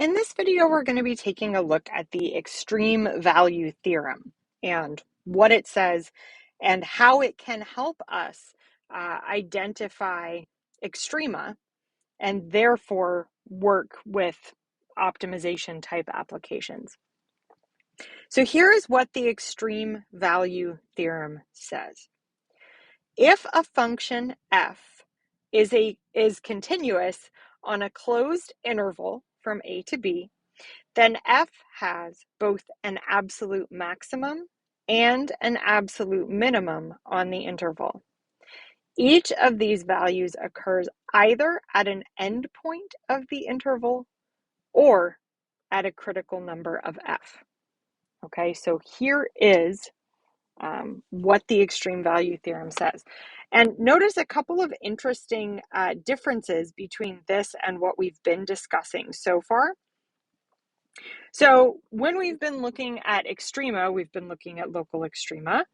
In this video, we're going to be taking a look at the extreme value theorem and what it says and how it can help us identify extrema and therefore work with optimization type applications. So here is what the extreme value theorem says. If a function f is continuous on a closed interval from a to b, then f has both an absolute maximum and an absolute minimum on the interval. Each of these values occurs either at an endpoint of the interval or at a critical number of f. Okay, so here is what the extreme value theorem says. And notice a couple of interesting differences between this and what we've been discussing so far. So when we've been looking at extrema, we've been looking at local extrema.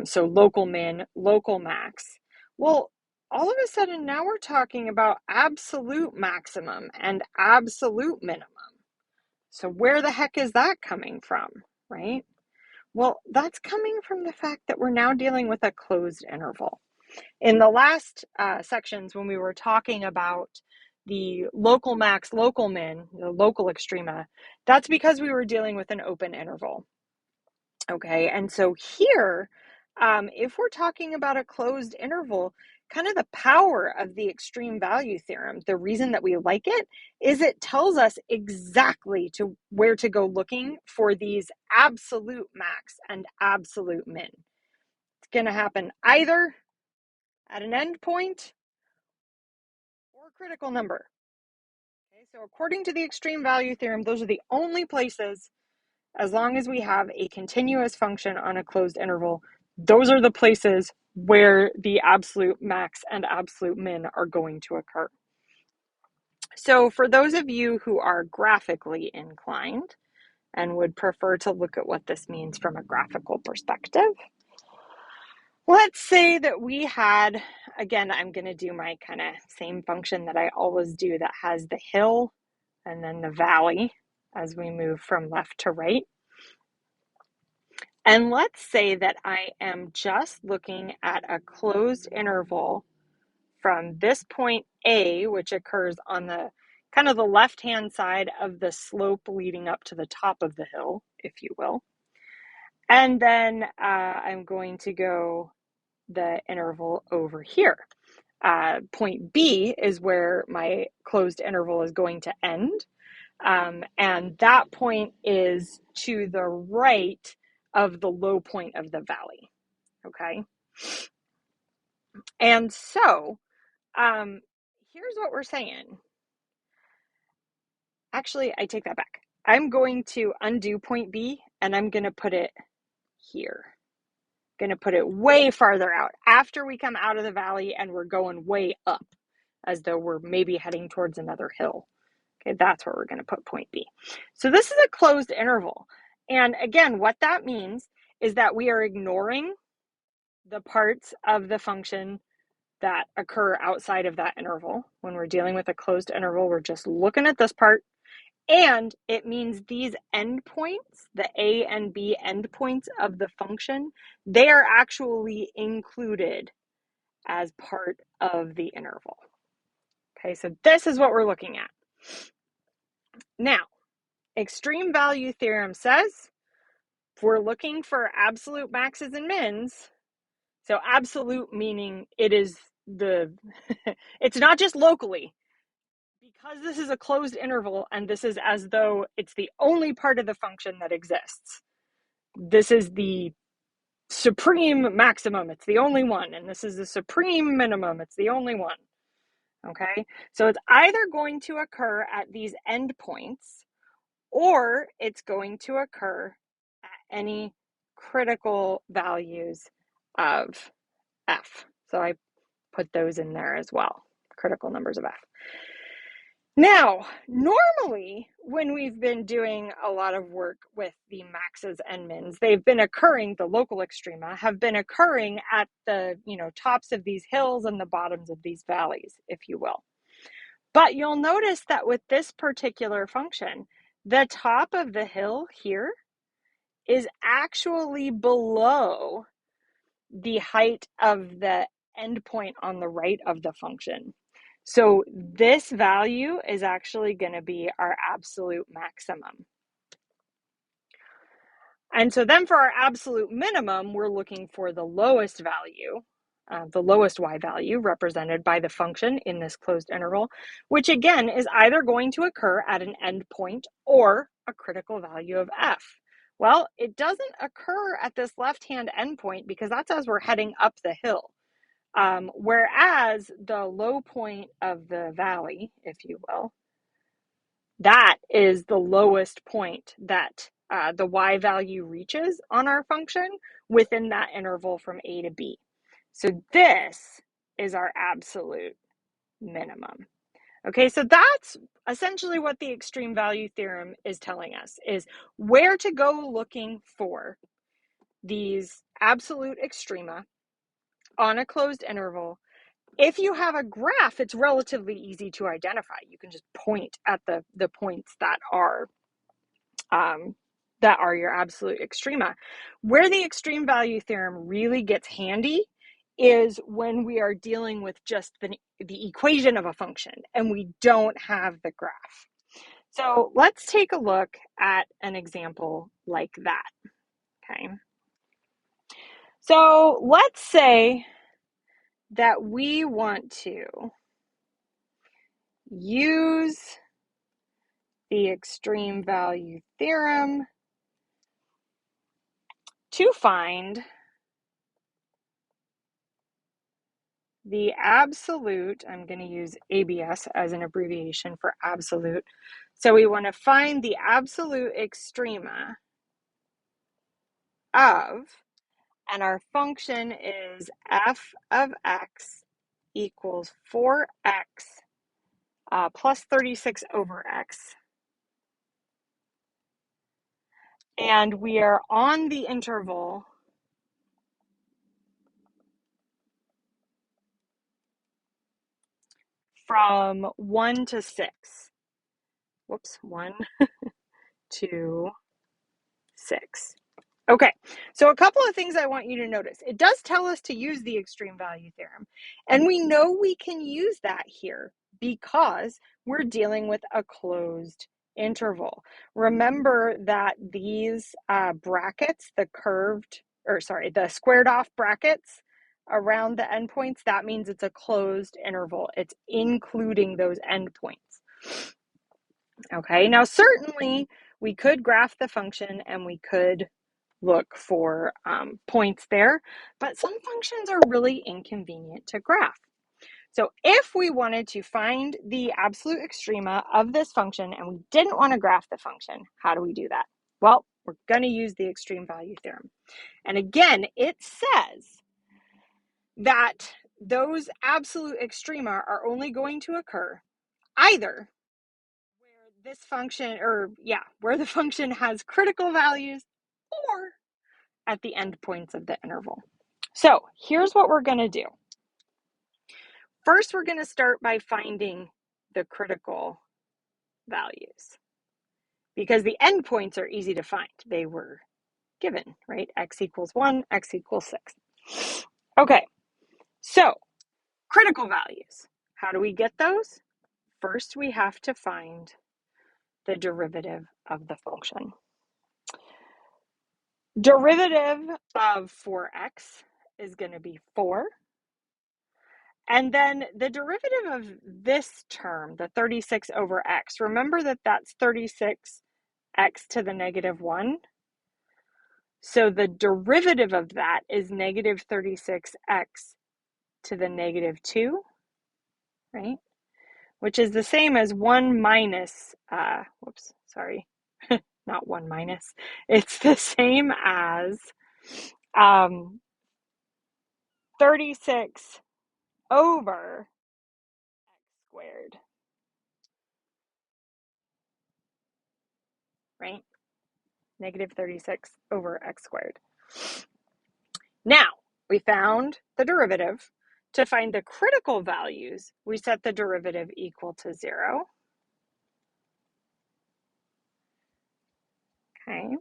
So local min, local max. Well, all of a sudden now we're talking about absolute maximum and absolute minimum. So where the heck is that coming from, right? Well, that's coming from the fact that we're now dealing with a closed interval. In the last sections, when we were talking about the local max, local min, the local extrema, that's because we were dealing with an open interval. Okay, and so here, if we're talking about a closed interval, kind of the power of the extreme value theorem, the reason that we like it is it tells us exactly to where to go looking for these absolute max and absolute min. It's going to happen either at an endpoint or a critical number. Okay, so according to the extreme value theorem, those are the only places, as long as we have a continuous function on a closed interval, those are the places where the absolute max and absolute min are going to occur. So for those of you who are graphically inclined and would prefer to look at what this means from a graphical perspective, let's say that we had, again, I'm going to do my kind of same function that I always do that has the hill and then the valley as we move from left to right. And let's say that I am just looking at a closed interval from this point A, which occurs on the kind of the left-hand side of the slope leading up to the top of the hill, if you will. And then I'm going to go the interval over here. Point B is where my closed interval is going to end. And that point is to the right of the low point of the valley, okay? And so here's what we're saying. Actually, I take that back. I'm going to undo point B and I'm going to put it here. Going to put it way farther out after we come out of the valley and we're going way up as though we're maybe heading towards another hill. Okay, that's where we're going to put point B. So this is a closed interval. And again, what that means is that we are ignoring the parts of the function that occur outside of that interval. When we're dealing with a closed interval, we're just looking at this part. And it means these endpoints, the A and B endpoints of the function, they are actually included as part of the interval. Okay, so this is what we're looking at. Now, extreme value theorem says if we're looking for absolute maxes and mins, so absolute meaning it is it's not just locally. Because this is a closed interval and this is as though it's the only part of the function that exists. This is the supreme maximum, it's the only one, and this is the supreme minimum, it's the only one. Okay, so it's either going to occur at these endpoints or it's going to occur at any critical values of f. So I put those in there as well, critical numbers of f. Now, normally when we've been doing a lot of work with the maxes and mins, they've been occurring, the local extrema have been occurring at the, tops of these hills and the bottoms of these valleys, if you will. But you'll notice that with this particular function, the top of the hill here is actually below the height of the endpoint on the right of the function. So this value is actually going to be our absolute maximum. And so then for our absolute minimum, we're looking for the lowest value, the lowest y value represented by the function in this closed interval, which again is either going to occur at an endpoint or a critical value of f. Well, it doesn't occur at this left-hand endpoint because that's as we're heading up the hill. Whereas the low point of the valley, if you will, that is the lowest point that the y value reaches on our function within that interval from a to b. So this is our absolute minimum. Okay, so that's essentially what the extreme value theorem is telling us, is where to go looking for these absolute extrema on a closed interval. If you have a graph, it's relatively easy to identify. You can just point at the points that are your absolute extrema. Where the extreme value theorem really gets handy is when we are dealing with just the equation of a function and we don't have the graph. So let's take a look at an example like that. Okay. So let's say that we want to use the extreme value theorem to find the absolute. I'm going to use ABS as an abbreviation for absolute. So we want to find the absolute extrema of, and our function is f of x equals 4x plus 36 over x. And we are on the interval from 1 to 6. Whoops, 1, 2, 6. Okay, so a couple of things I want you to notice. It does tell us to use the extreme value theorem, and we know we can use that here because we're dealing with a closed interval. Remember that these brackets, the squared off brackets around the endpoints, that means it's a closed interval. It's including those endpoints. Okay, now certainly we could graph the function and we could look for points there, but some functions are really inconvenient to graph. So if we wanted to find the absolute extrema of this function and we didn't want to graph the function, how do we do that? Well, we're going to use the extreme value theorem. And again, it says that those absolute extrema are only going to occur either where the function has critical values or at the endpoints of the interval. So here's what we're going to do. First, we're going to start by finding the critical values because the endpoints are easy to find. They were given, right? X equals 1, x equals 6. Okay, so critical values. How do we get those? First, we have to find the derivative of the function. Derivative of 4x is going to be 4. And then the derivative of this term, the 36 over x, remember that that's 36x to the negative 1. So the derivative of that is negative 36x to the negative 2, right? Which is the same as 1 minus, not 1 minus. It's the same as 36 over x squared, right? Negative 36 over x squared. Now, we found the derivative To find the critical values, we set the derivative equal to 0. Okay.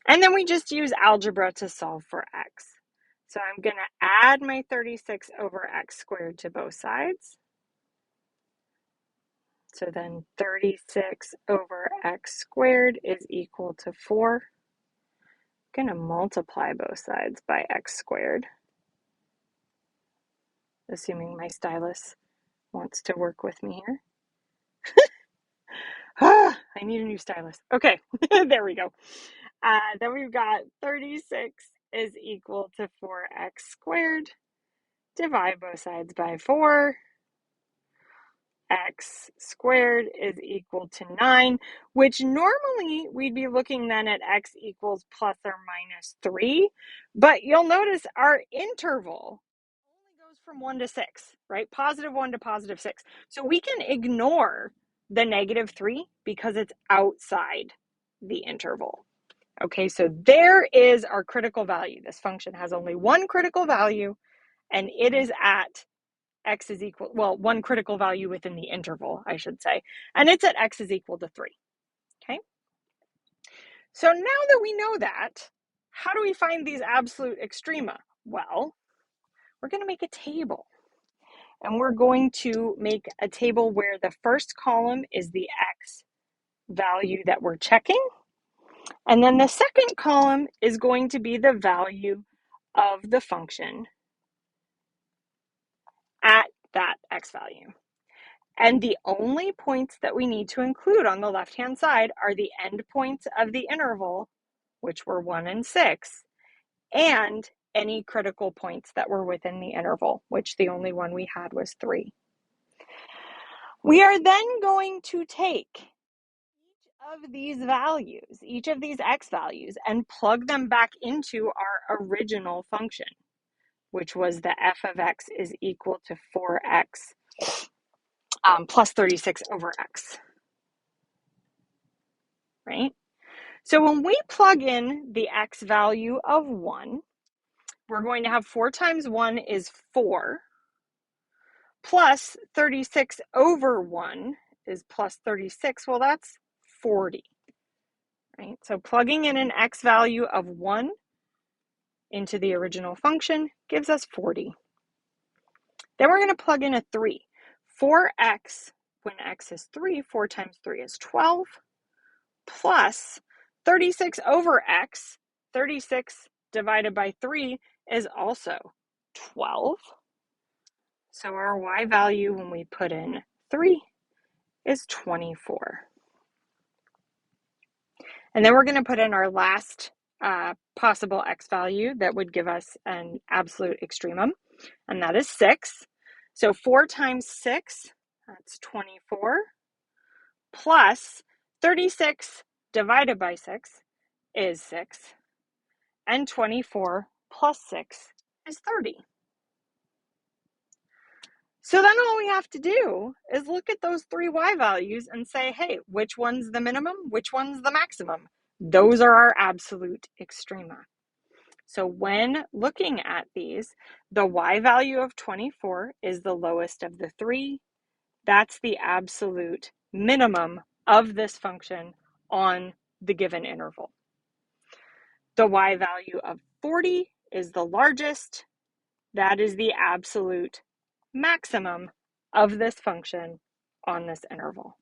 And then we just use algebra to solve for x. So I'm going to add my 36 over x squared to both sides. So then 36 over x squared is equal to 4. I'm going to multiply both sides by x squared, assuming my stylus wants to work with me here. I need a new stylus. Okay, there we go. Then we've got 36 is equal to 4x squared. Divide both sides by 4. X squared is equal to 9, which normally we'd be looking then at x equals plus or minus 3. But you'll notice our interval only goes from 1 to 6, right? Positive 1 to positive 6. So we can ignore the negative 3 because it's outside the interval. Okay, so there is our critical value. This function has only one critical value, and it is at x is equal, well, one critical value within the interval, I should say, and it's at x is equal to 3. Okay, so now that we know that, how do we find these absolute extrema? Well, we're going to make a table. And we're going to make a table where the first column is the x value that we're checking. And then the second column is going to be the value of the function at that x value. And the only points that we need to include on the left-hand side are the endpoints of the interval, which were 1 and 6, and any critical points that were within the interval, which the only one we had was 3. We are then going to take each of these values, each of these x values, and plug them back into our original function, which was the f of x is equal to 4x plus 36 over x, right? So when we plug in the x value of 1, we're going to have 4 times 1 is 4, plus 36 over 1 is plus 36. Well, that's 40, right? So plugging in an x value of 1 into the original function gives us 40. Then we're going to plug in a 3. 4x, when x is 3, 4 times 3 is 12, plus 36 over x, 36 divided by 3 is also 12. So our y value when we put in 3 is 24. And then we're going to put in our last possible x value that would give us an absolute extremum, and that is 6. So 4 times 6, that's 24, plus 36 divided by 6 is 6, and 24 plus 6 is 30. So then all we have to do is look at those 3 y values and say, hey, which one's the minimum? Which one's the maximum? Those are our absolute extrema. So when looking at these, the y value of 24 is the lowest of the 3. That's the absolute minimum of this function on the given interval. The y value of 40 is the largest. That is the absolute maximum of this function on this interval.